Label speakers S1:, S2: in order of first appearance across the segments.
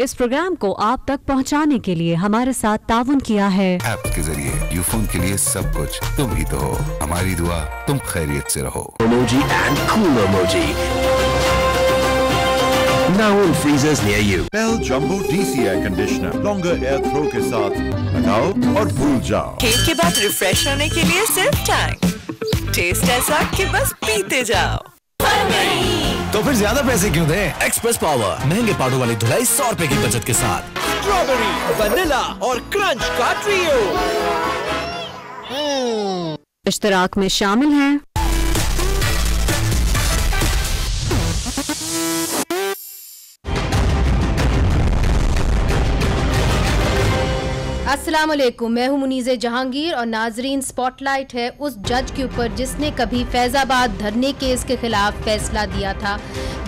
S1: इस प्रोग्राम को आप तक पहुंचाने के लिए हमारे साथ ताउन किया है
S2: ऐप के जरिए यूफोन के लिए सब कुछ तुम ही तो हो। हमारी दुआ तुम खैरियत से रहो।
S3: Emoji and cool emoji. Now in freezers near you.
S4: Bell Jumbo DC Air Conditioner. Longer airflow के साथ लगाओ और भूल जाओ।
S5: खेल के बाद रिफ्रेश होने के लिए सिर्फ टैंक। टेस्ट ऐसा कि बस पीते जाओ।
S6: तो फिर ज्यादा पैसे क्यों दें? एक्सप्रेस पावर महंगे पाउडर वाली धुलाई 100 रुपए की बचत के साथ।
S7: स्ट्रॉबेरी, वनीला और क्रंच का ट्रियो
S1: इश्तराक में शामिल हैं।
S8: अस्सलाम वालेकुम, मैं हूं मुनीज़े जहांगीर और नाजरीन स्पॉटलाइट है उस जज के ऊपर जिसने कभी फैजाबाद धरने केस के खिलाफ फैसला दिया था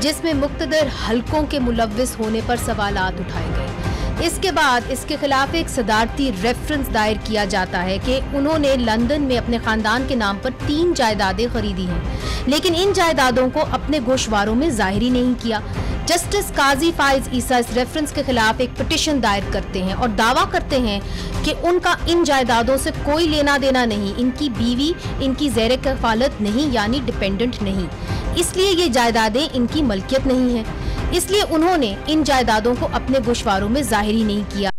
S8: जिसमें मुख्तदर हलकों के मुलव्विस होने पर सवालात उठाए गए। इसके बाद इसके खिलाफ एक सदारती रेफरेंस दायर किया जाता है कि उन्होंने लंदन में अपने खानदान के नाम पर 3 जायदादें खरीदी हैं, लेकिन इन जायदादों को अपने गोशवारों में जाहिर ही नहीं किया। जस्टिस काजी फाइज ईसा इस रेफरेंस के खिलाफ एक पिटिशन दायर करते हैं और दावा करते हैं कि उनका इन जायदादों से कोई लेना देना नहीं, इनकी बीवी इनकी ज़ेरे कफालत नहीं यानी डिपेंडेंट नहीं, इसलिए ये जायदादें इनकी मलकियत नहीं है, इसलिए उन्होंने इन जायदादों को अपने गोशवारों में जाहिर ही नहीं किया।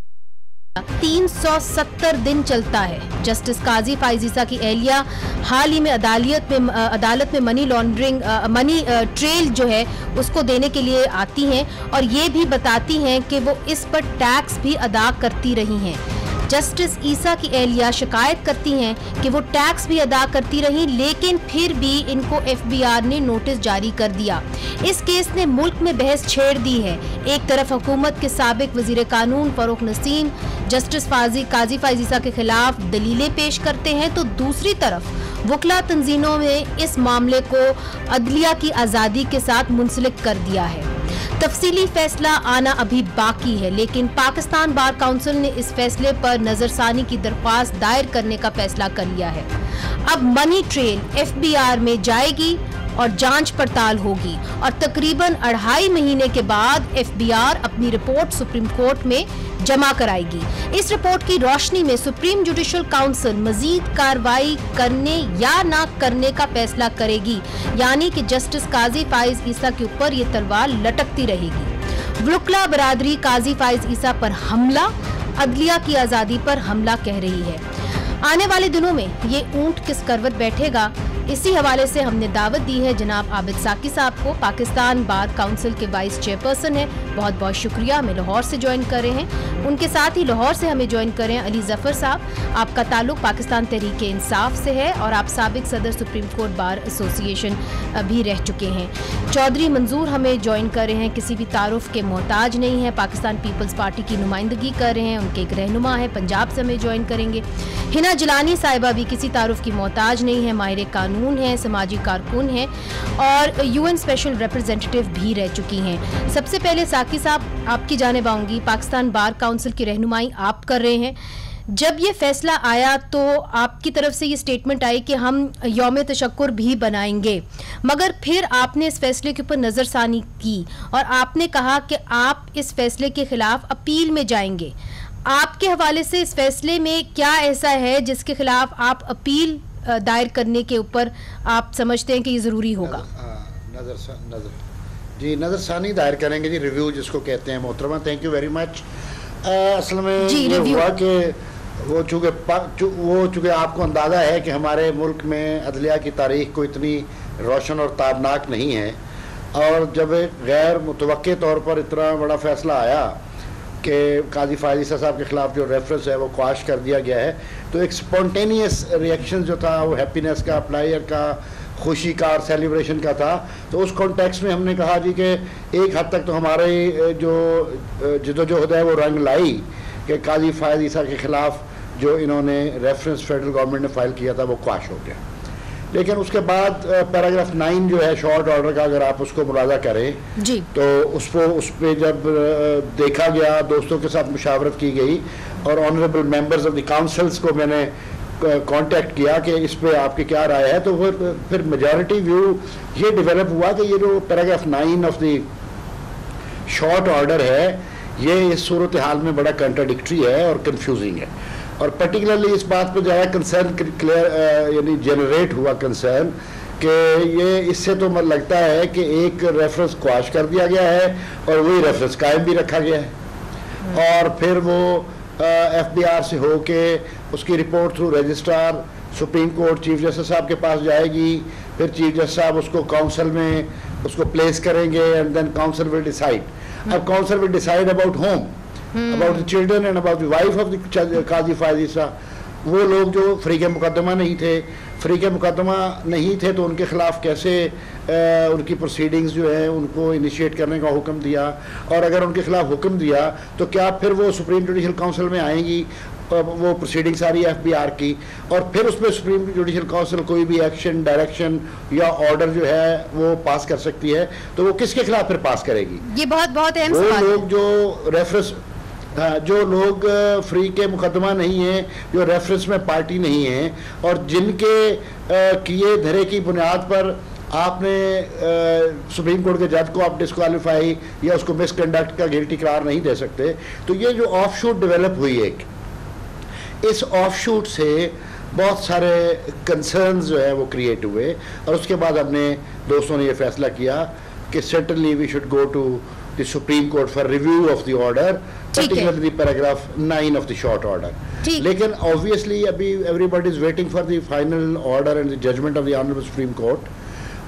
S8: 370 दिन चलता है। जस्टिस काजी फाइज ईसा की एहलिया हाल ही में अदालत में मनी लॉन्ड्रिंग मनी ट्रेल जो है उसको देने के लिए आती हैं और ये भी बताती हैं कि वो इस पर टैक्स भी अदा करती रही हैं। जस्टिस ईसा की एहलिया शिकायत करती हैं कि वो टैक्स भी अदा करती रही, लेकिन फिर भी इनको FBR ने नोटिस जारी कर दिया। इस केस ने मुल्क में बहस छेड़ दी है। एक तरफ हुकूमत के साबिक वजीर कानून फरूख नसीम जस्टिस काजी फाइज ईसा के खिलाफ दलीलें पेश करते हैं, तो दूसरी तरफ वकला तंजीमों में इस मामले को अदलिया की आज़ादी के साथ मुंसलिक कर दिया है। तफसीली फैसला आना अभी बाकी है, लेकिन पाकिस्तान बार काउंसिल ने इस फैसले पर नजरसानी की दरख्वास्त दायर करने का फैसला कर लिया है। अब मनी ट्रेल FBR में जाएगी और जांच पड़ताल होगी और तकरीबन 2.5 महीने के बाद FBR अपनी रिपोर्ट सुप्रीम कोर्ट में जमा कराएगी। इस रिपोर्ट की रोशनी में सुप्रीम जुडिशल काउंसिल मजीद कार्रवाई करने या ना करने का फैसला करेगी, यानी कि जस्टिस काजी फाइज ईसा के ऊपर ये तलवार लटकती रहेगी। वकला बरादरी काजी फाइज ईसा पर हमला, अदलिया की आज़ादी पर हमला कह रही है। आने वाले दिनों में ये ऊंट किस करवट बैठेगा, इसी हवाले से हमने दावत दी है जनाब आबिद साकी साहब को। पाकिस्तान बार काउंसिल के वाइस चेयरपर्सन है, बहुत बहुत शुक्रिया, हमें लाहौर से ज्वाइन कर रहे हैं। उनके साथ ही लाहौर से हमें ज्वाइन कर रहे हैं अली जफर साहब। आपका ताल्लुक पाकिस्तान तहरीक इंसाफ से है और आप साबिक सदर सुप्रीम कोर्ट बार एसोसिएशन भी रह चुके हैं। चौधरी मंजूर हमें ज्वाइन कर रहे हैं, किसी भी तारुफ के मोहताज नहीं है, पाकिस्तान पीपल्स पार्टी की नुमाइंदगी कर रहे हैं, उनके एक रहनुमा है, पंजाब से हमें ज्वाइन करेंगे। हिना जिलानी साहिबा भी किसी तारुफ की मोहताज नहीं है, माहिर कानून है, समाजी कारकुन है और UN स्पेशल रिप्रेजेंटेटिव भी रह चुकी हैं। सबसे पहले साकी साहब आपकी जानिब आऊंगी, पाकिस्तान बार काउंसिल की रहनुमाई आप कर रहे हैं। जब ये फैसला आया तो आपकी तरफ से ये स्टेटमेंट आई कि हम यौम तशक्कुर भी बनाएंगे, मगर फिर आपने इस फैसले के ऊपर नज़रसानी की और आपने कहा कि आप इस फैसले के खिलाफ अपील में जाएंगे। आपके हवाले से इस फैसले में क्या ऐसा है जिसके खिलाफ आप अपील दायर करने के ऊपर आप समझते हैं कि ये ज़रूरी होगा?
S9: नज़रसानी दायर करेंगे जी, रिव्यू जिसको कहते हैं मोहतरमा। Thank you very much. असल में ये हुआ कि वो चूँकि आपको अंदाज़ा है कि हमारे मुल्क में अदलिया की तारीख को इतनी रोशन और ताबनाक नहीं है, और जब गैर मुतवक्के तौर पर इतना बड़ा फैसला आया कि काजी फाइज ईसा साहब के ख़िलाफ़ जो रेफरेंस है वो क्वाश कर दिया गया है, तो एक स्पॉन्टेनियस रिएक्शन जो था वो हैप्पीनेस का, प्लायर का, खुशी का और सेलिब्रेशन का था। तो उस कॉन्टेक्स्ट में हमने कहा जी कि एक हद तक तो हमारे जो जदोजहद है वो रंग लाई कि काजी फाइज ईसा के ख़िलाफ़ जो इन्होंने रेफरेंस फेडरल गवर्नमेंट ने फ़ाइल किया था वो क्वाश हो गया। लेकिन उसके बाद पैराग्राफ 9 जो है शॉर्ट ऑर्डर का, अगर आप उसको मुलाजा करें जी, तो उस पर जब देखा गया, दोस्तों के साथ मुशावरत की गई और honourable members of the councils को मैंने कांटेक्ट किया कि इस पे आपकी क्या राय है, तो फिर मेजॉरिटी व्यू ये डेवलप हुआ कि ये जो paragraph 9 of the short order है ये इस सूरत हाल में बड़ा कंट्राडिक्टरी है और कंफ्यूजिंग है। और पर्टिकुलरली इस बात पर ज़्यादा कंसर्न क्लियर यानी जनरेट हुआ कंसर्न कि ये इससे तो मतलब लगता है कि एक रेफरेंस क्वाश कर दिया गया है और वही रेफरेंस कायम भी रखा गया है और फिर वो FBR से होके उसकी report through registrar supreme court chief justice साहब के पास जाएगी, फिर चीफ जस्टिस साहब उसको काउंसिल में उसको प्लेस करेंगे and then council will decide. अब council will decide about home, about the children and about the wife of the Qazi Faez Isa. वो लोग जो फरीक मुकदमा नहीं थे, फरीक मुकदमा नहीं थे तो उनके खिलाफ कैसे उनकी प्रोसीडिंग्स जो है उनको इनिशिएट करने का हुक्म दिया, और अगर उनके खिलाफ हुक्म दिया तो क्या फिर वो सुप्रीम जुडिशल काउंसिल में आएंगी वो प्रोसीडिंग सारी FBR की, और फिर उसमें सुप्रीम जुडिशल काउंसिल कोई भी एक्शन डायरेक्शन या ऑर्डर जो है वो पास कर सकती है, तो वो किसके खिलाफ फिर पास करेगी?
S8: ये बहुत बहुत अहम
S9: सवाल है।
S8: वो
S9: लोग जो रेफरेंस जो लोग फ्री के मुकदमा नहीं है, जो रेफरेंस में पार्टी नहीं है और जिनके किए धरे की बुनियाद पर आपने सुप्रीम कोर्ट के जज को आप डिस्क्वालीफाई या उसको मिसकंडक्ट का गिल्टी करार नहीं दे सकते, तो ये जो ऑफशूट डेवलप हुई है, इस ऑफशूट से बहुत सारे कंसर्न्स जो है वो क्रिएट हुए और उसके बाद हमने दोस्तों ने ये फैसला किया कि certainly we should go to the supreme court for review of the order, particularly paragraph 9 of the short order. लेकिन obviously अभी everybody is waiting for the final order and the judgment of the Honorable Supreme Court,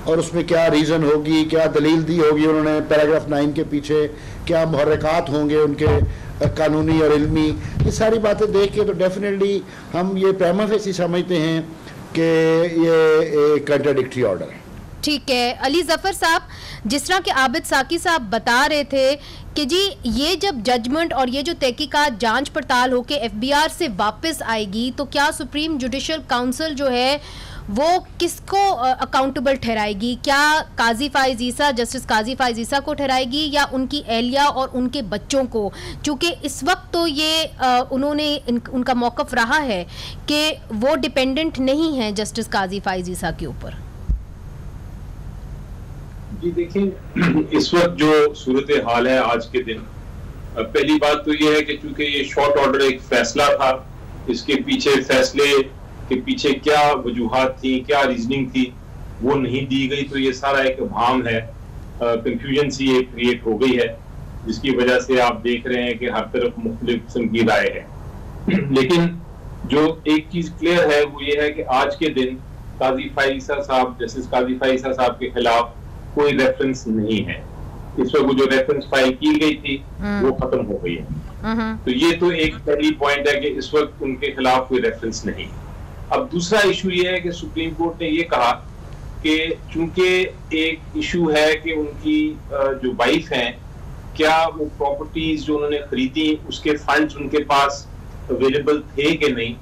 S9: और उसमें क्या reason होगी, क्या दलील दी होगी उन्होंने पैराग्राफ 9 के पीछे, क्या मुहर्रिकात होंगे उनके कानूनी और इल्मी, ये सारी बातें देख के तो डेफिनेटली हम ये प्रीमा फेसी समझते हैं कि ये एक कंट्राडिक्टरी ऑर्डर है।
S8: ठीक है अली जफर साहब, जिस तरह के आबिद साकी साहब बता रहे थे कि जी ये जब जजमेंट और ये जो तहकीकात जांच पड़ताल होके FBR से वापस आएगी तो क्या सुप्रीम जुडिशल काउंसिल जो है वो किसको अकाउंटेबल ठहराएगी? क्या काजी फायज ईसा, जस्टिस काजी फायज ईसा को ठहराएगी या उनकी एहलिया और उनके बच्चों को? चूँकि इस वक्त तो ये उन्होंने उनका मौक़िफ़ रहा है कि वो डिपेंडेंट नहीं है जस्टिस काजी फायज ईसा के ऊपर।
S10: जी देखिए, इस वक्त जो सूरत हाल है आज के दिन, पहली बात तो ये है कि चूंकि ये शॉर्ट ऑर्डर एक फैसला था, इसके पीछे फैसले के पीछे क्या वजूहात थी, क्या रीजनिंग थी, वो नहीं दी गई, तो ये सारा एक भाम है, कंफ्यूजन सी ये क्रिएट हो गई है, जिसकी वजह से आप देख रहे हैं कि हर तरफ मुख्तलिफ किस्म की राय है। लेकिन जो एक चीज क्लियर है वो ये है कि आज के दिन काजी फायज ईसा साहब, जस्टिस काजी फायज ईसा साहब के खिलाफ कोई रेफरेंस नहीं है। इस वक्त वो जो रेफरेंस फाइल की गई थी वो खत्म हो गई है, तो ये तो एक पहली पॉइंट है कि इस वक्त उनके खिलाफ कोई रेफरेंस नहीं। अब दूसरा इशू ये है कि सुप्रीम कोर्ट ने ये कहा कि चूंकि एक इशू है कि उनकी जो वाइफ हैं, क्या वो प्रॉपर्टीज जो उन्होंने खरीदी उसके फंड्स उनके पास अवेलेबल थे कि नहीं,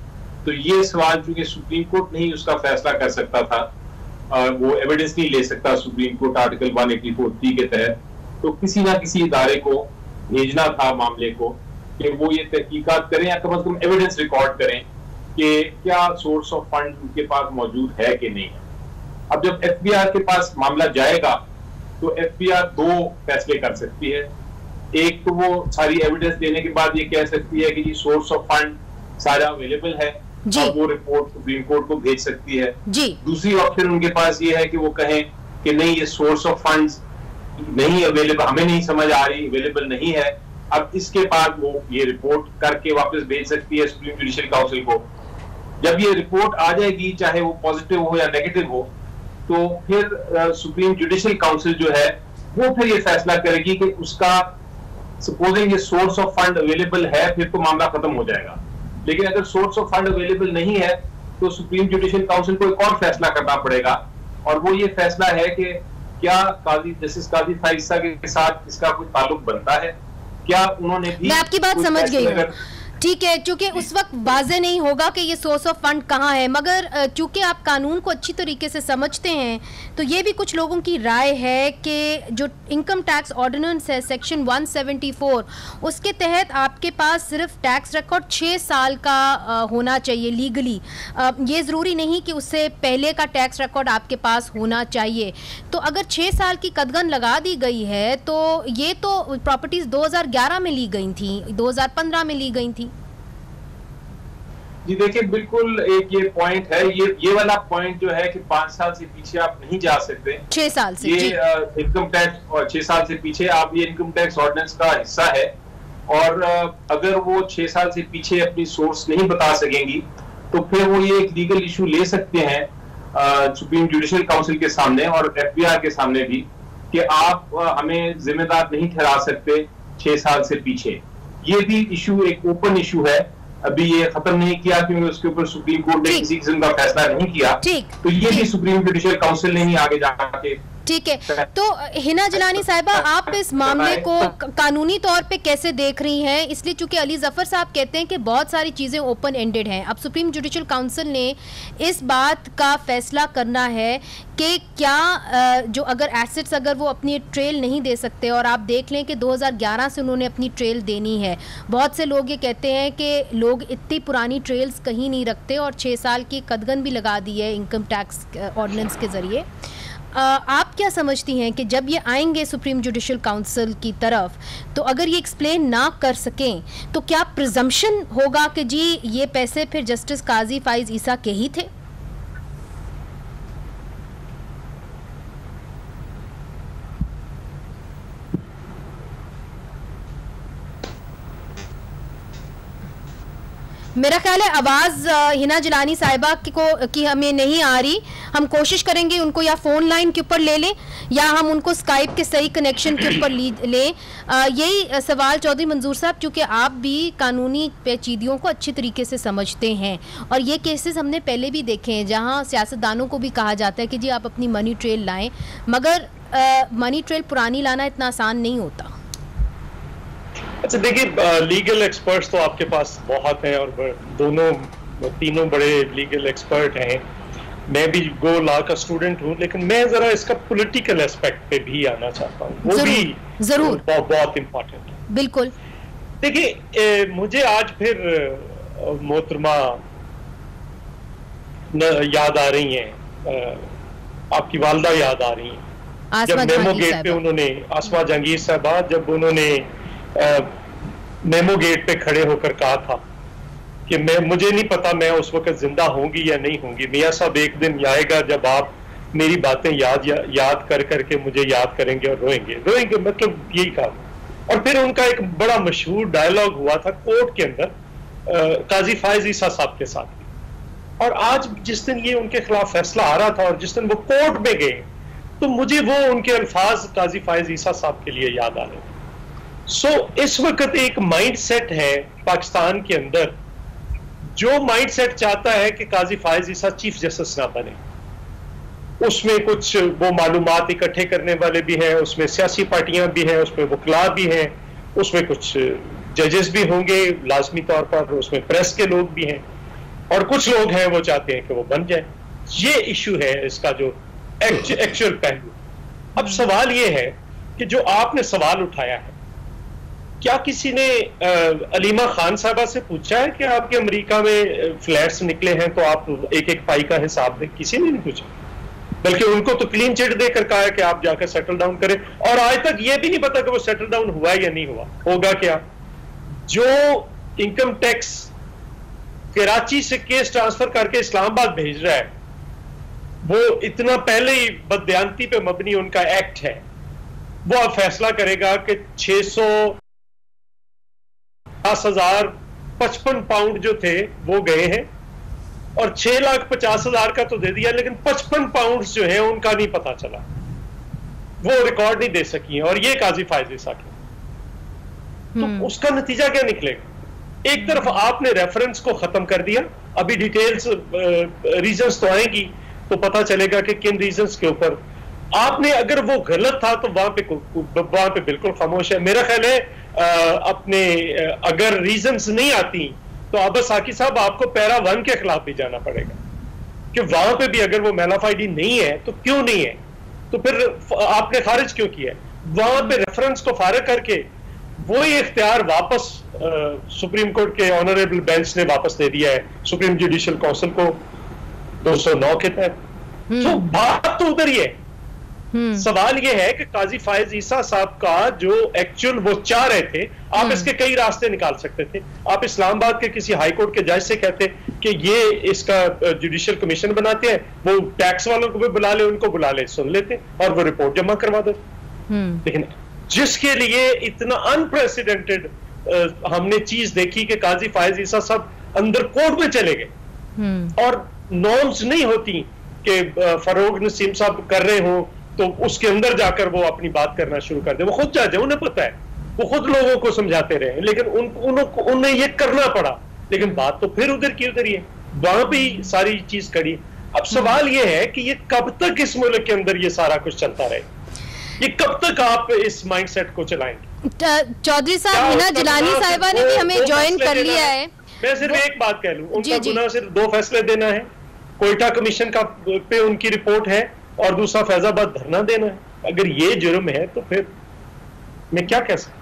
S10: तो ये सवाल चूंकि सुप्रीम कोर्ट नहीं उसका फैसला कर सकता था, वो एविडेंस नहीं ले सकता सुप्रीम कोर्ट आर्टिकल 184(3) के तहत, तो किसी ना किसी इदारे को भेजना था मामले को कि वो ये तहकीकात करें या कम से कम एविडेंस रिकॉर्ड करें कि क्या सोर्स ऑफ फंड उनके पास मौजूद है कि नहीं है। अब जब FBR के पास मामला जाएगा तो FBR दो फैसले कर सकती है। एक तो वो सारी एविडेंस देने के बाद ये कह सकती है कि जी सोर्स ऑफ फंड सारा अवेलेबल है और वो रिपोर्ट सुप्रीम कोर्ट को भेज सकती है। दूसरी ऑप्शन उनके पास ये है कि वो कहें कि नहीं, ये सोर्स ऑफ फंड्स नहीं अवेलेबल, हमें नहीं समझ आ रही, अवेलेबल नहीं है। अब इसके बाद वो ये रिपोर्ट करके वापस भेज सकती है सुप्रीम जुडिशल काउंसिल को। जब ये रिपोर्ट आ जाएगी, चाहे वो पॉजिटिव हो या नेगेटिव हो, तो फिर सुप्रीम जुडिशल काउंसिल जो है वो फिर ये फैसला करेगी कि उसका सपोजिंग ये सोर्स ऑफ फंड अवेलेबल है, फिर तो मामला खत्म हो जाएगा। लेकिन अगर सोर्स ऑफ फंड अवेलेबल नहीं है तो सुप्रीम जुडिशल काउंसिल को एक और फैसला करना पड़ेगा, और वो ये फैसला है कि क्या जस्टिस काजी फायज ईसा के साथ इसका कोई ताल्लुक बनता है, क्या उन्होंने भी।
S8: मैं आपकी बात समझ गई हूँ। ठीक है, चूंकि उस वक्त वाज़े नहीं होगा कि ये सोर्स ऑफ फंड कहाँ है, मगर चूंकि आप कानून को अच्छी तरीके से समझते हैं तो ये भी कुछ लोगों की राय है कि जो इनकम टैक्स ऑर्डिनेंस है सेक्शन 174, उसके तहत आपके पास सिर्फ टैक्स रिकॉर्ड 6 साल का होना चाहिए लीगली। ये ज़रूरी नहीं कि उससे पहले का टैक्स रिकॉर्ड आपके पास होना चाहिए। तो अगर 6 साल की कदगन लगा दी गई है तो ये तो प्रॉपर्टीज़ 2011 में ली गई थी, 2015 में ली गई थी।
S10: जी देखिए, बिल्कुल एक ये पॉइंट है, ये वाला पॉइंट जो है कि 5 साल से पीछे आप नहीं जा सकते,
S8: 6 साल से
S10: ये इनकम टैक्स, और 6 साल से पीछे आप ये इनकम टैक्स ऑर्डिनेंस का हिस्सा है। और अगर वो 6 साल से पीछे अपनी सोर्स नहीं बता सकेंगी तो फिर वो ये एक लीगल इशू ले सकते हैं सुप्रीम जुडिशियल काउंसिल के सामने और FBI के सामने भी कि आप हमें जिम्मेदार नहीं ठहरा सकते 6 साल से पीछे। ये भी इशू एक ओपन इशू है, अभी ये खत्म नहीं किया क्योंकि उसके ऊपर सुप्रीम कोर्ट ने किसी किस्म का फैसला नहीं किया। तो ये भी सुप्रीम जुडिशियल काउंसिल ने ही आगे जाके।
S8: ठीक है, तो हिना जिलानी साहिबा, आप इस मामले को कानूनी तौर पे कैसे देख रही हैं? इसलिए चूंकि अली जफर साहब कहते हैं कि बहुत सारी चीज़ें ओपन एंडेड हैं। अब सुप्रीम जुडिशियल काउंसिल ने इस बात का फैसला करना है कि क्या जो अगर एसेट्स अगर वो अपनी ट्रेल नहीं दे सकते, और आप देख लें कि 2011 से उन्होंने अपनी ट्रेल देनी है। बहुत से लोग ये कहते हैं कि लोग इतनी पुरानी ट्रेल्स कहीं नहीं रखते और 6 साल की कदगन भी लगा दी है इनकम टैक्स ऑर्डिनेंस के ज़रिए। आप क्या समझती हैं कि जब ये आएंगे सुप्रीम जुडिशियल काउंसिल की तरफ, तो अगर ये एक्सप्लेन ना कर सकें तो क्या प्रिजम्पशन होगा कि जी ये पैसे फिर जस्टिस काजी फाइज ईसा के ही थे? मेरा ख्याल है आवाज़ हिना जिलानी साहिबा की हमें नहीं आ रही। हम कोशिश करेंगे उनको या फ़ोन लाइन के ऊपर ले लें या हम उनको स्काइप के सही कनेक्शन के ऊपर लें। यही सवाल चौधरी मंजूर साहब, चूँकि आप भी कानूनी पेचीदगियों को अच्छी तरीके से समझते हैं और ये केसेस हमने पहले भी देखे हैं जहाँ सियासतदानों को भी कहा जाता है कि जी आप अपनी मनी ट्रेल लाएँ, मगर मनी ट्रेल पुरानी लाना इतना आसान नहीं होता।
S11: अच्छा देखिए, लीगल एक्सपर्ट्स तो आपके पास बहुत हैं और तीनों बड़े लीगल एक्सपर्ट हैं। मैं भी गो लॉ का स्टूडेंट हूँ, लेकिन मैं जरा इसका पॉलिटिकल एस्पेक्ट पे भी आना चाहता हूँ, वो भी जरूर बहुत इम्पोर्टेंट है।
S8: बिल्कुल।
S11: देखिए, मुझे आज फिर मोहतरमा याद आ रही हैं, आपकी वालदा याद आ रही हैं, जब मेमो गेट पे उन्होंने, आसमा जहांगीर साहबा, जब उन्होंने मेमो गेट पे खड़े होकर कहा था कि मुझे नहीं पता मैं उस वक्त जिंदा होंगी या नहीं होंगी, मियाँ साहब एक दिन आएगा जब आप मेरी बातें याद कर करके मुझे याद करेंगे और रोएंगे, मतलब यही कहा। और फिर उनका एक बड़ा मशहूर डायलॉग हुआ था कोर्ट के अंदर काजी फाइज ईसा साहब के साथ। और आज जिस दिन ये उनके खिलाफ फैसला आ रहा था और जिस दिन वो कोर्ट में गए, तो मुझे वो उनके अल्फाज काजी फाइज ईसा साहब के लिए याद आ रहे थे। इस वक्त एक माइंड सेट है पाकिस्तान के अंदर, जो माइंड सेट चाहता है कि काजी फाइज ईसा चीफ जस्टिस ना बने। उसमें कुछ वो मालूमात इकट्ठे करने वाले भी हैं, उसमें सियासी पार्टियां भी हैं, उसमें वकला भी हैं, उसमें कुछ जजेस भी होंगे लाजमी तौर पर, उसमें प्रेस के लोग भी हैं, और कुछ लोग हैं वो चाहते हैं कि वो बन जाए। ये इशू है इसका जो एक्चुअल पहलू। अब सवाल ये है कि जो आपने सवाल उठाया है, क्या किसी ने अलीमा खान साहबा से पूछा है कि आपके अमेरिका में फ्लैट्स निकले हैं तो आप एक एक पाई का हिसाब दें? किसी ने नहीं पूछा, बल्कि उनको तो क्लीन चिट देकर कहा है कि आप जाकर सेटल डाउन करें। और आज तक ये भी नहीं पता कि वो सेटल डाउन हुआ या नहीं हुआ। होगा क्या? जो इनकम टैक्स कराची से केस ट्रांसफर करके इस्लामाबाद भेज रहा है, वो इतना पहले ही बदयांती पे मबनी उनका एक्ट है। वो अब फैसला करेगा कि 650,055 पाउंड जो थे वो गए हैं, और 6,50,000 का तो दे दिया, लेकिन 55 पाउंड जो है उनका नहीं पता चला, वो रिकॉर्ड नहीं दे सकी है, और ये काजी फाइज ईसा के। तो उसका नतीजा क्या निकलेगा? एक तरफ आपने रेफरेंस को खत्म कर दिया, अभी डिटेल्स रीजंस तो आएंगी तो पता चलेगा कि किन रीजंस के ऊपर आपने, अगर वो गलत था तो वहां पे बिल्कुल खामोश है। मेरा ख्याल है अपने अगर रीजंस नहीं आती तो अब्बास साकी साहब आपको पैरा 1 के खिलाफ भी जाना पड़ेगा कि वहां पे भी अगर वो मैलाफ आईडी नहीं है तो क्यों नहीं है, तो फिर आपने खारिज क्यों किया है? वहां पे रेफरेंस को फारिग करके वही इख्तियार वापस सुप्रीम कोर्ट के ऑनरेबल बेंच ने वापस दे दिया है सुप्रीम जुडिशियल काउंसिल को 209 के तहत। तो बात तो उधर ही है। सवाल यह है कि काजी फायज ईसा साहब का जो एक्चुअल वो चाह रहे थे, आप इसके कई रास्ते निकाल सकते थे। आप इस्लामाबाद के किसी हाई कोर्ट के जज से कहते कि ये इसका जुडिशियल कमीशन बनाते हैं, वो टैक्स वालों को भी बुला ले, उनको बुला ले, सुन लेते और वो रिपोर्ट जमा करवा देते। लेकिन जिसके लिए इतना अनप्रेसिडेंटेड हमने चीज देखी कि काजी फायज ईसा साहब अंदर कोर्ट में चले गए और नॉर्म्स नहीं होती कि फरोग नसीम साहब कर रहे हो तो उसके अंदर जाकर वो अपनी बात करना शुरू कर दे। वो खुद जज है, उन्हें पता है, वो खुद लोगों को समझाते रहे, लेकिन उन्हें ये करना पड़ा। लेकिन बात तो फिर उधर की उधर ही है, वहां पे ही सारी चीज कड़ी। अब सवाल ये है कि ये कब तक इस मुल्क के अंदर ये सारा कुछ चलता रहे, ये कब तक आप इस माइंडसेट को चलाएंगे?
S8: चौधरी साहब, हिना जिलानी साहिबा ने भी हमें ज्वाइन कर लिया है।
S11: मैं सिर्फ एक बात कह लूं, उनका गुनाह सिर्फ 2 फैसले देना है, कोयटा कमीशन का पे उनकी रिपोर्ट है और दूसरा फैजाबाद धरना देना है। अगर ये जुर्म है तो फिर मैं क्या कह सकता हूं?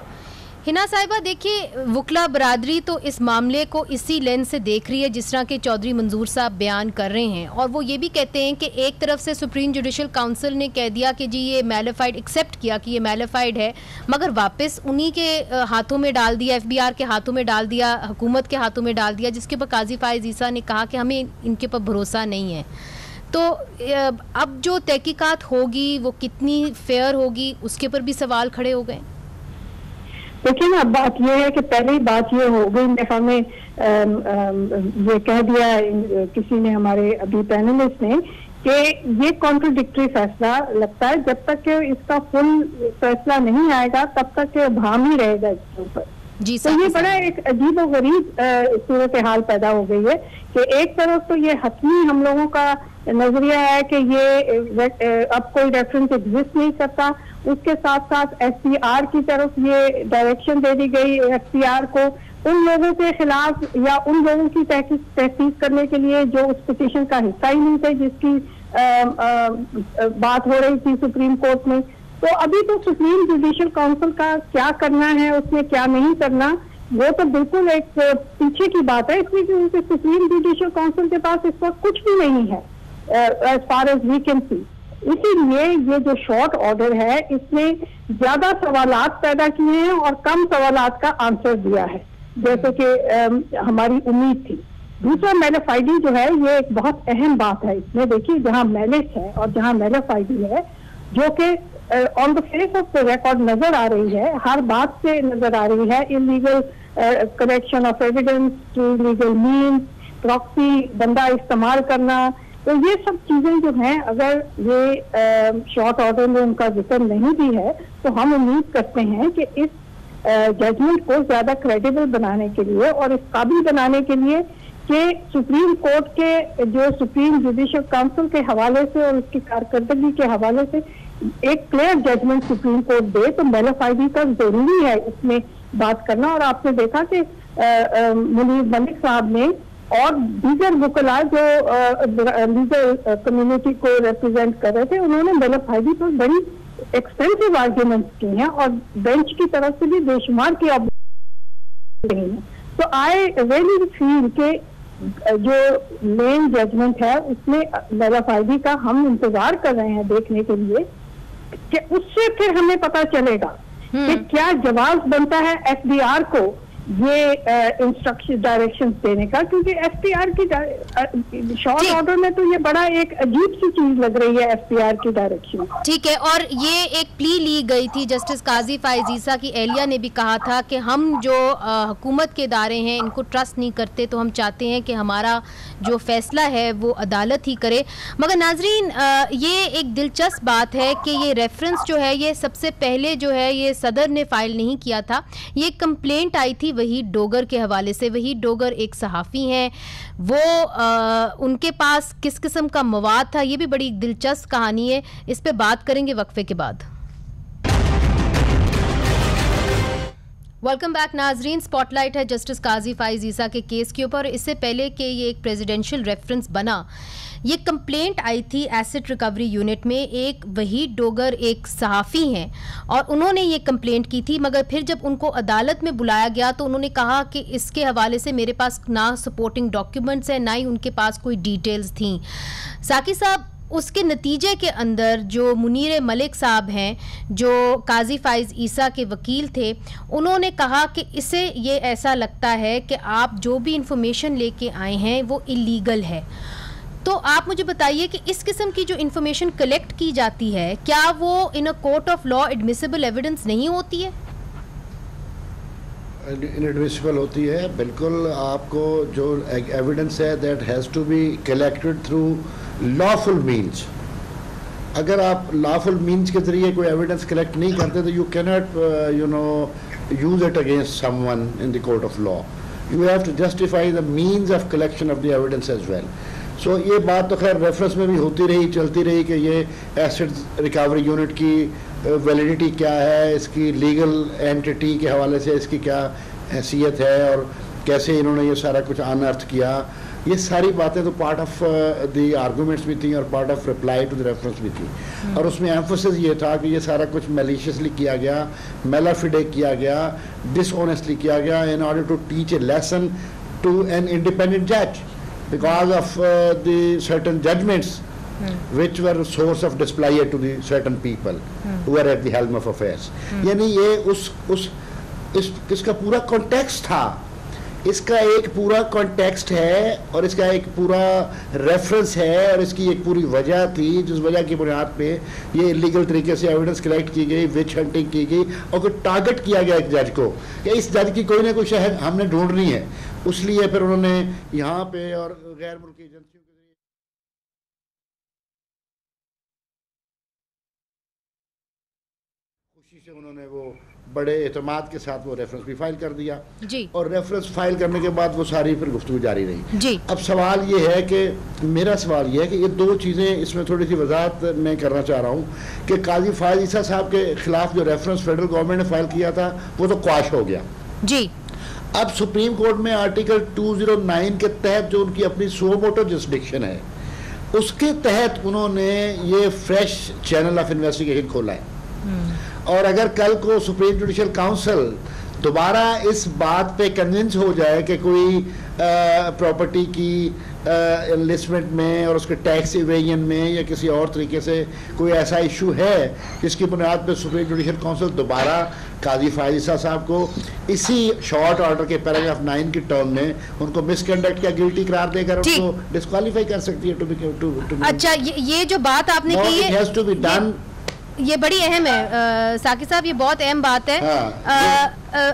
S8: हिना साहिबा, देखिए वकला बरादरी तो इस मामले को इसी लेंस से देख रही है जिस तरह के चौधरी मंजूर साहब बयान कर रहे हैं, और वो ये भी कहते हैं कि एक तरफ से सुप्रीम जुडिशल काउंसिल ने कह दिया कि जी ये मैलिफाइड, एक्सेप्ट किया कि ये मैलिफाइड है, मगर वापस उन्हीं के हाथों में डाल दिया, FBI के हाथों में डाल दिया, हुकूमत के हाथों में डाल दिया, जिसके ऊपर काजी फायज ईसा ने कहा कि हमें इनके ऊपर भरोसा नहीं है। तो अब जो तहकीकात होगी वो कितनी फेयर होगी, उसके ऊपर भी सवाल खड़े हो गए।
S12: देखिए ना, बात ये है कि पहले ही बात ये हो गई, हमें ये कह दिया किसी ने, हमारे अभी पैनलिस्ट ने, कि ये कॉन्ट्रडिक्टरी फैसला लगता है। जब तक कि इसका फुल फैसला नहीं आएगा तब तक भाम ही रहेगा इसके ऊपर। तो ये बड़ा एक अजीब और गरीब सूरत हाल पैदा हो गई है कि एक तरफ तो ये हतमी हम लोगों का नजरिया है कि ये अब कोई रेफरेंस एग्जिस्ट नहीं करता, उसके साथ साथ SPR की तरफ ये डायरेक्शन दे दी गई SPR को उन लोगों के खिलाफ या उन लोगों की तहकीक करने के लिए जो उस पिटीशन का हिस्सा ही नहीं थे, जिसकी बात हो रही थी सुप्रीम कोर्ट में। तो अभी तो सुप्रीम जुडिशियल काउंसिल का क्या करना है, उसमें क्या नहीं करना, वो तो बिल्कुल एक पीछे की बात है, इसलिए क्योंकि सुप्रीम जुडिशियल काउंसिल के पास इस वक्त कुछ भी नहीं है as far as we can see. इसीलिए ये जो शॉर्ट ऑर्डर है इसने ज्यादा सवालात पैदा किए हैं और कम सवालात का आंसर दिया है, जैसे कि हमारी उम्मीद थी। दूसरा, मैलिफ आईडी जो है ये एक बहुत अहम बात है इसमें। देखिए, जहां मैलिफ है और जहां मैलिफ आईडी है, जो कि on the face of the record नजर आ रही है, हर बात से नजर आ रही है, illegal collection of evidence to legal means, proxy बंदा इस्तेमाल करना, तो ये सब चीजें जो हैं, अगर ये शॉर्ट ऑर्डर में उनका जिक्र नहीं भी है तो हम उम्मीद करते हैं कि इस जजमेंट को ज्यादा क्रेडिबल बनाने के लिए और इस काबिल बनाने के लिए कि सुप्रीम कोर्ट के जो सुप्रीम जुडिशियल काउंसिल के हवाले से और उसकी कारकर्दगी के हवाले से एक क्लियर जजमेंट सुप्रीम कोर्ट दे, तो मैलिफ आईडी का जरूरी है इसमें बात करना। और आपने देखा कि मुनीर मलिक साहब ने और दीगर वकला जो लीगल कम्युनिटी को रिप्रेजेंट कर रहे थे, उन्होंने मैलिफ आईडी पर बड़ी एक्सटेंसिव आर्ग्यूमेंट्स की हैं और बेंच की तरफ से भी बेशुमार की हैं। तो आई रियली फील के जो मेन जजमेंट है उसमें मैलिफ आईडी का हम इंतजार कर रहे हैं देखने के लिए कि उससे फिर हमें पता चलेगा कि क्या जवाब बनता है FDR को ये इंस्ट्रक्शन डायरेक्शंस देने का, क्योंकि FDR की शॉर्ट ऑर्डर में तो ये बड़ा एक अजीब सी चीज लग रही है FDR की डायरेक्शन।
S8: ठीक है, और ये एक प्ली ली गई थी, जस्टिस काजी फायज ईसा की एहलिया ने भी कहा था कि हम जो हुकूमत के इदारे हैं इनको ट्रस्ट नहीं करते, तो हम चाहते हैं कि हमारा जो फैसला है वो अदालत ही करे। मगर नाजरीन, ये एक दिलचस्प बात है कि ये रेफरेंस जो है ये सबसे पहले जो है ये सदर ने फाइल नहीं किया था, ये कंप्लेंट आई थी वही डोगर के हवाले से। वही डोगर एक सहाफ़ी हैं, वो उनके पास किस किस्म का मवाद था, ये भी बड़ी दिलचस्प कहानी है, इस पे बात करेंगे वक्फे के बाद। वेलकम बैक नाजरीन। स्पॉटलाइट है जस्टिस काजी फाइज ईसा के केस के ऊपर। इससे पहले कि ये एक प्रेसिडेंशियल रेफरेंस बना, ये कंप्लेंट आई थी एसेट रिकवरी यूनिट में। एक वहीद डोगर एक सहाफ़ी हैं और उन्होंने ये कंप्लेंट की थी, मगर फिर जब उनको अदालत में बुलाया गया तो उन्होंने कहा कि इसके हवाले से मेरे पास ना सपोर्टिंग डॉक्यूमेंट्स हैं, ना ही उनके पास कोई डिटेल्स थी। साकी साहब, उसके नतीजे के अंदर जो मुनीर मलिक साहब हैं, जो काजी फाइज ईसा के वकील थे, उन्होंने कहा कि इसे ये ऐसा लगता है कि आप जो भी इंफॉर्मेशन लेके आए हैं वो इलीगल है। तो आप मुझे बताइए कि इस किस्म की जो इंफॉर्मेशन कलेक्ट की जाती है, क्या वो in a court of law admissible evidence नहीं होती है?
S9: इनएडमिसिबल होती है, बिल्कुल। आपको जो एविडेंस है that has to be collected through lawful means. अगर आप लॉफुल मीन्स के ज़रिए कोई एविडेंस कलेक्ट नहीं करते तो you cannot use it against someone in the court of law. You have to justify the means of collection of the evidence as well. So ये बात तो खैर रेफरेंस में भी होती रही, चलती रही कि ये एसेट रिकवरी यूनिट की वैलिडिटी क्या है, इसकी लीगल एंटिटी के हवाले से इसकी क्या हैसियत है और कैसे इन्होंने ये सारा कुछ अनअर्थ किया। ये सारी बातें तो पार्ट ऑफ द आर्गूमेंट्स भी थी और part of reply to the reference भी थी। और उसमें एम्फोसिस ये था कि ये सारा कुछ मैलिशियसली किया गया, मेलाफिडे किया गया, डिसऑनेस्टली किया गया in order to teach a lesson to an independent जज because of the certain judgments which were a source of displeasure to the certain people who are at the helm of affairs। यानी ये इसका पूरा context था, इसका एक पूरा context है और इसका एक पूरा रेफरेंस है और इसकी एक पूरी वजह थी, जिस वजह की बुनियाद पे ये इलीगल तरीके से एविडेंस कलेक्ट की गई, विच हंटिंग की गई और कोई टारगेट किया गया एक जज को कि इस जज की कोई ना कोई शहर हमने ढूंढनी है। उसलिए फिर उन्होंने यहाँ पे और गैर मुल्की एजेंसियों के जरिए खुशी से उन्होंने वो बड़े एतमाद के साथ वो रेफरेंस भी फाइल कर दिया
S8: जी।
S9: और रेफरेंस फाइल करने के बाद वो सारी फिर गुफ्तगू जारी रही
S8: जी।
S9: अब सवाल ये है कि मेरा सवाल ये है कि ये दो चीज़ें इसमें थोड़ी सी वजाहत मैं करना चाह रहा हूँ कि काजी फाइज ईसा साहब के खिलाफ जो रेफरेंस फेडरल गवर्नमेंट ने फाइल किया था वो तो क्वाश हो गया
S8: जी।
S9: अब सुप्रीम कोर्ट में आर्टिकल 209 के तहत जो उनकी अपनी सो मोटो जुरिसडिक्शन है उसके तहत उन्होंने ये फ्रेश चैनल ऑफ इन्वेस्टिगेशन खोला है। और अगर कल को सुप्रीम जुडिशल काउंसिल दोबारा इस बात पे कन्विंस हो जाए कि कोई प्रॉपर्टी की एनलिस्टमेंट में और उसके टैक्स इवेजन में या किसी और तरीके से कोई ऐसा इशू है जिसकी बुनियाद पे सुप्रीम जुडिशल काउंसिल दोबारा काजी फाइज ईसा साहब को इसी शॉर्ट ऑर्डर के पैराग्राफ 9 की टर्म में उनको मिसकंडक्ट या गिल्टी करार देकर उनको डिस्क्वालीफाई कर सकती है।
S8: अच्छा, ये जो बात आपने की है ये बड़ी अहम है साकी साहब, ये बहुत अहम बात है।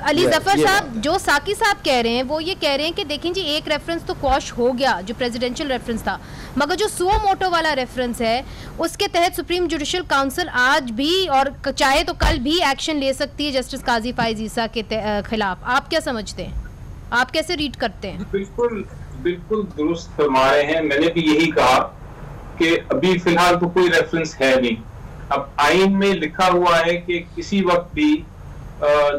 S8: अली जफर साहब, जो साकी साहब कह रहे हैं वो ये कह रहे हैं कि देखें जी, एक रेफरेंस तो क्वॉश हो गया जो प्रेसिडेंशियल रेफरेंस था, मगर जो सुओ मोटो वाला रेफरेंस है उसके तहत सुप्रीम जुडिशल काउंसिल आज भी और चाहे तो कल भी एक्शन ले सकती है जस्टिस काजी फाइज ईसा के खिलाफ। आप क्या समझते हैं, आप कैसे रीड करते हैं?
S10: बिल्कुल बिल्कुल दुरुस्त फरमा रहे हैं। मैंने भी यही कहा कि अभी फिलहाल तो कोई रेफरेंस है नहीं। अब आइन में लिखा हुआ है कि किसी वक्त भी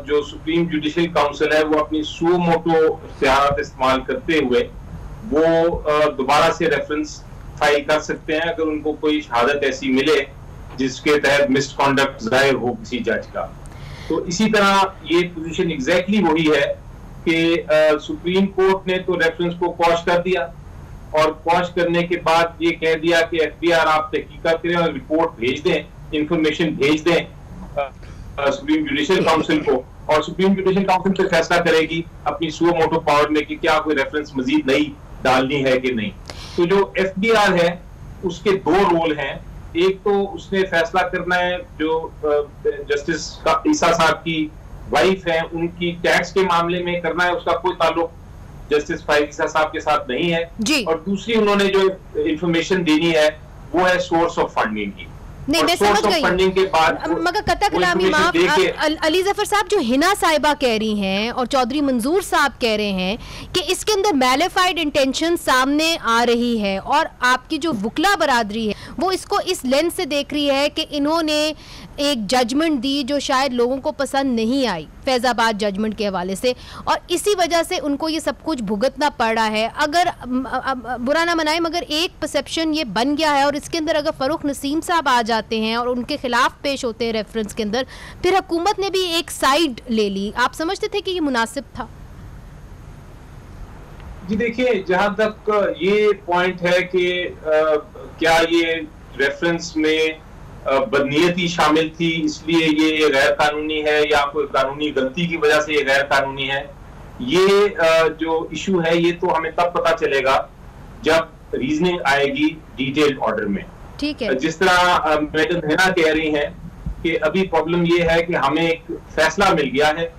S10: जो सुप्रीम जुडिशल काउंसिल है वो अपनी सो मोटो इख्तियारात इस्तेमाल करते हुए वो दोबारा से रेफरेंस फाइल कर सकते हैं अगर उनको कोई शहादत ऐसी मिले जिसके तहत मिसकॉन्डक्ट जाहिर हो किसी जज का। तो इसी तरह ये पोजीशन एग्जैक्टली वही है कि सुप्रीम कोर्ट ने तो रेफरेंस को क्वॉश कर दिया और क्वॉश करने के बाद ये कह दिया कि एफबीआर आप तहकीकात करें और रिपोर्ट भेज दें, इंफॉर्मेशन भेज दें सुप्रीम जुडिशल काउंसिल को, और सुप्रीम जुडिशल काउंसिल फिर फैसला करेगी अपनी सुओ मोटो पावर में कि क्या कोई रेफरेंस मजीद नई डालनी है कि नहीं। तो जो एफबीआर है उसके दो रोल हैं, एक तो उसने फैसला करना है जो जस्टिस ईसा साहब की वाइफ है उनकी टैक्स के मामले में करना है, उसका कोई ताल्लुक जस्टिस फाइज ईसा साहब के साथ नहीं है जी। और दूसरी उन्होंने जो इंफॉर्मेशन देनी है वो है सोर्स ऑफ फंडिंग की।
S8: नहीं, मैं समझ गई,
S10: फंडिंग के बाद
S8: मगर कतक कलामी माफ अली जफर साहब, जो हिना साहिबा कह रही हैं और चौधरी मंजूर साहब कह रहे हैं कि इसके अंदर मैलिफाइड इंटेंशन सामने आ रही है और आपकी जो वुकला बरादरी है वो इसको इस लेंस से देख रही है कि इन्होंने एक जजमेंट दी जो शायद लोगों को पसंद नहीं आई, फैजाबाद जजमेंट के हवाले से, और इसी वजह से उनको ये सब कुछ भुगतना पड़ रहा है। अगर बुरा ना मनाएं, मगर एक परसेप्शन ये बन गया है, और इसके अंदर अगर फ़ारूक नसीम साहब आ जाते हैं और उनके खिलाफ पेश होते हैं रेफरेंस के अंदर, फिर हुकूमत ने भी एक साइड ले ली। आप समझते थे कि ये मुनासिब था?
S10: जी देखिए, जहां तक ये पॉइंट है कि क्या ये रेफरेंस में बदनीयती शामिल थी इसलिए ये गैर कानूनी है, या कोई कानूनी गलती की वजह से ये गैर कानूनी है, ये जो इशू है ये तो हमें तब पता चलेगा जब रीजनिंग आएगी डिटेल्ड ऑर्डर में।
S8: ठीक है।
S10: जिस तरह मैडम हिना कह रही हैं कि अभी प्रॉब्लम ये है कि हमें एक फैसला मिल गया है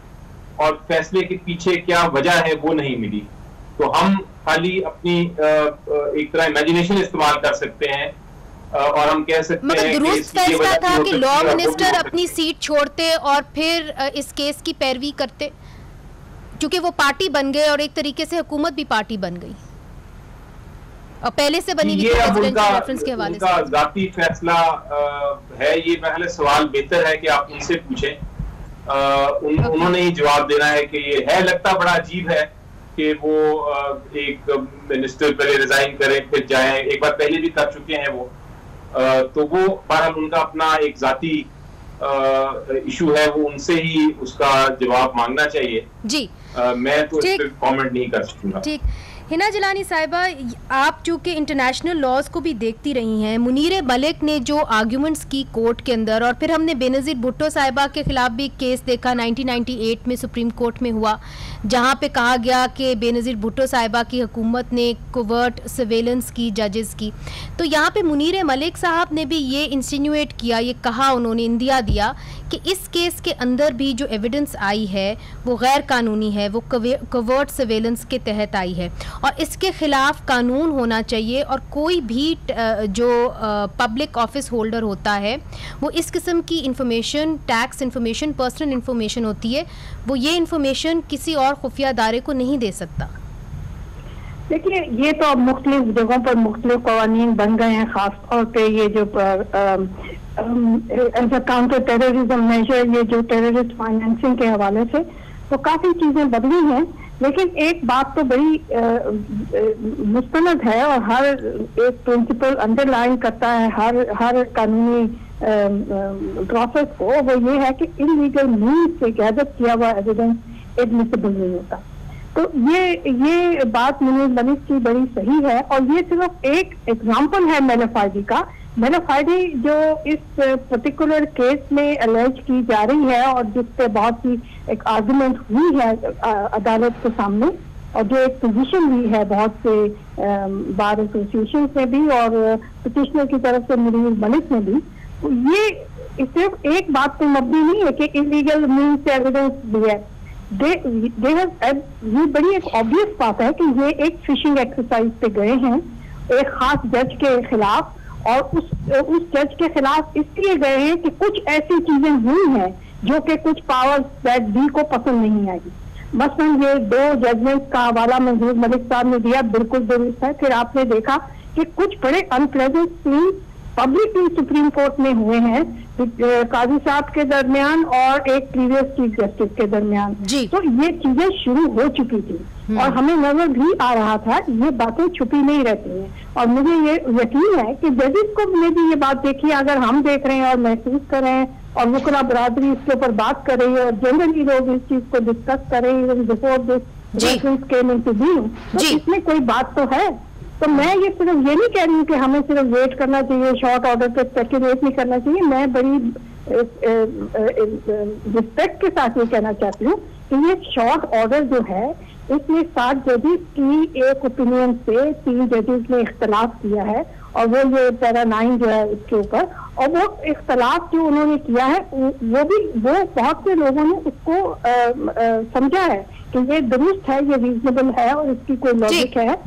S10: और फैसले के पीछे क्या वजह है वो नहीं मिली, तो हम खाली अपनी एक तरह इमेजिनेशन इस्तेमाल कर सकते हैं और हम कह सकते हैं कि
S8: दुरुस्त फैसला था कि लॉ मिनिस्टर अपनी सीट छोड़ते और फिर इस केस की पैरवी करते, क्योंकि वो पार्टी बन गए और एक तरीके से हुकूमत भी पार्टी बन गई और पहले से बनी हुई प्रेसिडेंशियल रेफरेंस के हवाले से।
S10: जाती फैसला है ये, पहले सवाल बेहतर है कि आप उनसे पूछें, उन्होंने ही जवाब देना है कि ये है। लगता बड़ा अजीब है कि वो एक मिनिस्टर पहले रिजाइन करें फिर जाएं, एक बार पहले भी कर चुके हैं वो, तो वो बहरहाल उनका अपना एक जाती इशू है, वो उनसे ही उसका जवाब मांगना चाहिए।
S8: जी
S10: मैं तो इस पर कमेंट नहीं कर सकूंगा।
S8: ठीक। हिना जिलानी साहिबा, आप चूँकि इंटरनेशनल लॉज को भी देखती रही हैं, मुनीर मलिक ने जो आर्ग्यूमेंट्स की कोर्ट के अंदर, और फिर हमने बेनज़ीर भुट्टो साहिबा के खिलाफ भी केस देखा 1998 में सुप्रीम कोर्ट में हुआ, जहां पे कहा गया कि बेनज़ीर भुट्टो साहिबा की हुकूमत ने कोवर्ट सर्वेलेंस की जजेस की। तो यहाँ पे मुनीर मलिक साहब ने भी ये इंसिन्यूएट किया, ये कहा, उन्होंने इंदिया दिया कि इस केस के अंदर भी जो एविडेंस आई है वो गैर कानूनी है, वो कोवर्ट सर्वेलेंस के तहत आई है और इसके खिलाफ कानून होना चाहिए, और कोई भी जो पब्लिक ऑफिस होल्डर होता है वो इस किस्म की information, tax information, personal information होती है, वो ये इंफॉर्मेशन किसी और खुफिया अदारे को नहीं दे सकता।
S12: देखिए, ये तो अब मुख्तलिफ जगहों पर मुख्तलिफ कवानीन बन गए हैं, खास तौर पे ये जो as a counter terrorism measure, ये जो टेररिस्ट फाइनेंसिंग के हवाले से तो काफी चीजें बदली हैं, लेकिन एक बात तो बड़ी मुस्तनद है और हर एक प्रिंसिपल अंडरलाइन करता है हर कानूनी प्रोसेस को, वो ये है कि इलीगल मीन्स से गैदर किया हुआ एविडेंस एडमिसिबल नहीं होता। तो ये बात मुनीर मलिक की बड़ी सही है, और ये सिर्फ एक एग्जाम्पल है मेलाफाइडी का। मेलाफाइडी जो इस पर्टिकुलर केस में अलेज की जा रही है और जिस पे बहुत सी एक आर्गुमेंट हुई है अदालत के सामने, और जो एक पोजीशन हुई है बहुत से बार एसोसिएशन से भी और पिटिशनर की तरफ से मुनीर मलिक ने भी, तो ये सिर्फ एक बात पे मबनी नहीं है कि इलीगल मीन्स से एविडेंस दिया है। ये बड़ी एक ऑब्वियस बात है कि ये एक फिशिंग एक्सरसाइज पे गए हैं एक खास जज के खिलाफ, और उस जज के खिलाफ इसलिए गए हैं कि कुछ ऐसी चीजें हुई हैं जो कि कुछ पावर्स दैट बी को पसंद नहीं आएगी। मसलन ये 2 जजमेंट का हवाला मुनीर मलिक साहब ने दिया, बिल्कुल दुरुस्त है। फिर आपने देखा कि कुछ बड़े unpleasant scene publicly supreme court में हुए हैं काजी साहब के दरमियान और एक प्रीवियस चीफ जस्टिस के दरमियान। तो ये चीजें शुरू हो चुकी थी और हमें नजर भी आ रहा था, ये बातें छुपी नहीं रहती हैं। और मुझे ये यकीन है कि जजेस को ने भी ये बात देखी, अगर हम देख रहे हैं और महसूस कर रहे हैं और वकला बरादरी इसके ऊपर बात कर रही है और जनरली लोग इस चीज को डिस्कस कर रहे हैं before this reference came into being, तो इसमें कोई बात तो है। तो मैं ये सिर्फ ये नहीं कह रही हूँ कि हमें सिर्फ वेट करना चाहिए, शॉर्ट ऑर्डर पे स्पेकुलेट नहीं करना चाहिए। मैं बड़ी रिस्पेक्ट के साथ ये कहना चाहती हूँ कि ये शॉर्ट ऑर्डर जो है इसमें 7 जजेस की एक ओपिनियन से 3 जजेस ने इख्तलाफ किया है, और वो ये पैरा 9 जो है इसके ऊपर, और वो इख्तलाफ जो उन्होंने किया है वो बहुत से लोगों ने उसको समझा है कि ये दुरुस्त है, ये रीजनेबल है और इसकी कोई लॉजिक है।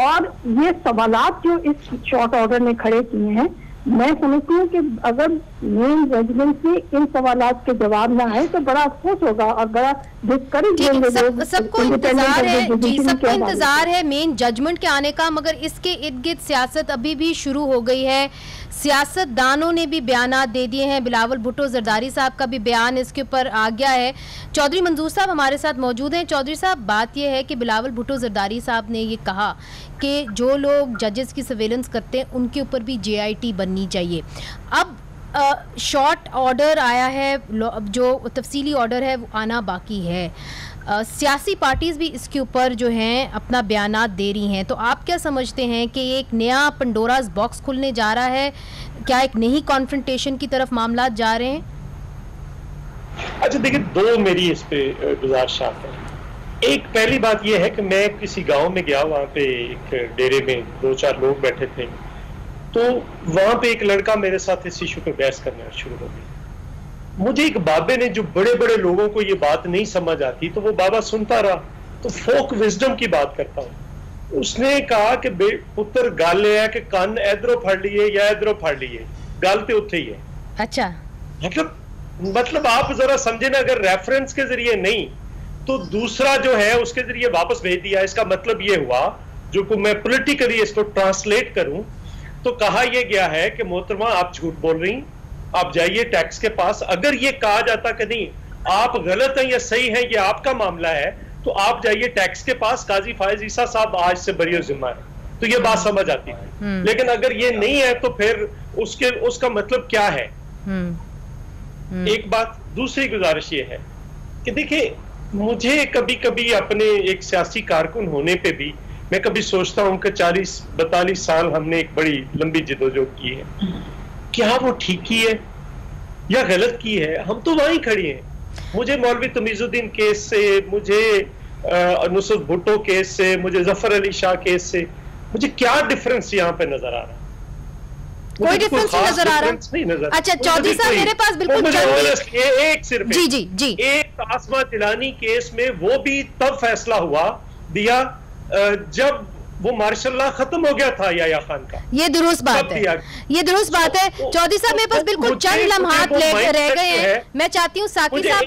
S12: और ये सवालात जो इस शॉर्ट ऑर्डर ने खड़े किए हैं मैं समझती हूँ कि अगर मेन जजमेंट से इन सवालात के जवाब ना आए तो बड़ा अफसोस होगा और बड़ा डिस्करेज होंगे।
S8: सबको इंतजार है जी, सबको इंतजार है मेन जजमेंट के आने का, मगर इसके इर्द गिर्द सियासत अभी भी शुरू हो गई है। सियासतदानों ने भी बयानात दे दिए हैं, बिलावल भुट्टो जरदारी साहब का भी बयान इसके ऊपर आ गया है। चौधरी मंजूर साहब हमारे साथ मौजूद हैं। चौधरी साहब, बात यह है कि बिलावल भुट्टो जरदारी साहब ने ये कहा कि जो लोग जजेस की सर्वेलेंस करते हैं उनके ऊपर भी JIT बननी चाहिए। अब शॉर्ट ऑर्डर आया है, जो तफसीली ऑर्डर है वो आना बाकी है। सियासी पार्टीज़ भी इसके ऊपर जो हैं अपना बयानात दे रही हैं, तो आप क्या समझते हैं कि एक नया पंडोराज बॉक्स खुलने जा रहा है? क्या एक नई कॉन्फ्रंटेशन की तरफ मामला जा रहे हैं?
S11: अच्छा देखिए, दो मेरी इस पे गुजारिशात है। एक पहली बात यह है कि मैं किसी गांव में गया, वहां पे एक डेरे में 2-4 लोग बैठे थे, तो वहां पे एक लड़का मेरे साथ इस इशू पे बहस करना शुरू हो गया। मुझे एक बाबे ने, जो बड़े बड़े लोगों को ये बात नहीं समझ आती, तो वो बाबा सुनता रहा, तो फोक विजडम की बात करता हूँ। उसने कहा कि पुत्र गल है कि कन इधरों फड़ लिए या इधरों फड़ लिए, गल तो उत्थे ही है।
S8: अच्छा,
S11: मतलब आप जरा समझे ना, अगर रेफरेंस के जरिए नहीं तो दूसरा जो है उसके जरिए वापस भेज दिया। इसका मतलब ये हुआ, जो को मैं पॉलिटिकली इसको ट्रांसलेट करूं, तो कहा यह गया है कि मोहतरमा आप झूठ बोल रही, आप जाइए टैक्स के पास। अगर ये कहा जाता कि नहीं आप गलत हैं या सही हैं, ये आपका मामला है, तो आप जाइए टैक्स के पास, काजी फायज ईसा साहब आज से बरी जिम्मा है, तो ये बात समझ आती है। लेकिन अगर ये नहीं है तो फिर उसका मतलब क्या है? एक बात। दूसरी गुजारिश ये है कि देखिए, मुझे कभी कभी अपने एक सियासी कारकुन होने पे भी मैं कभी सोचता हूं कि 40-42 साल हमने एक बड़ी लंबी जिदोजहद की है, क्या वो ठीक की है या गलत की है? हम तो वहीं खड़े हैं। मुझे मौलवी तमीजुद्दीन केस से, मुझे नुसरत भुट्टो केस से, मुझे जफर अली शाह केस से, मुझे क्या डिफरेंस यहाँ पे नजर आ रहा है?
S8: कोई डिफरेंस नहीं नजर आ रहा। अच्छा चौधरी साहब, मेरे पास बिल्कुल
S11: एक सिर्फ जी एक आसमा जिलानी केस में वो भी तब फैसला हुआ दिया जब वो मार्शल लॉ खत्म हो गया था याया खान का। ये दुरुस्त बात है, ये दुरुस्त बात है। चौधरी साहब, मेरे पास बिल्कुल चंद लम्हात रह गए हैं। मैं चाहती हूँ साकिब साहब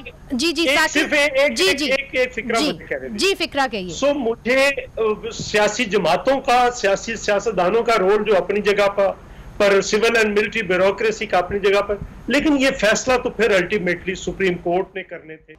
S11: जी फिक्रा कहिए। सो मुझे सियासी जमातों का, सियासी सियासतदानों का रोल जो अपनी जगह पर सिविल एंड मिलिट्री ब्यूरोक्रेसी का अपनी जगह पर, लेकिन ये फैसला तो फिर अल्टीमेटली सुप्रीम कोर्ट ने करने थे।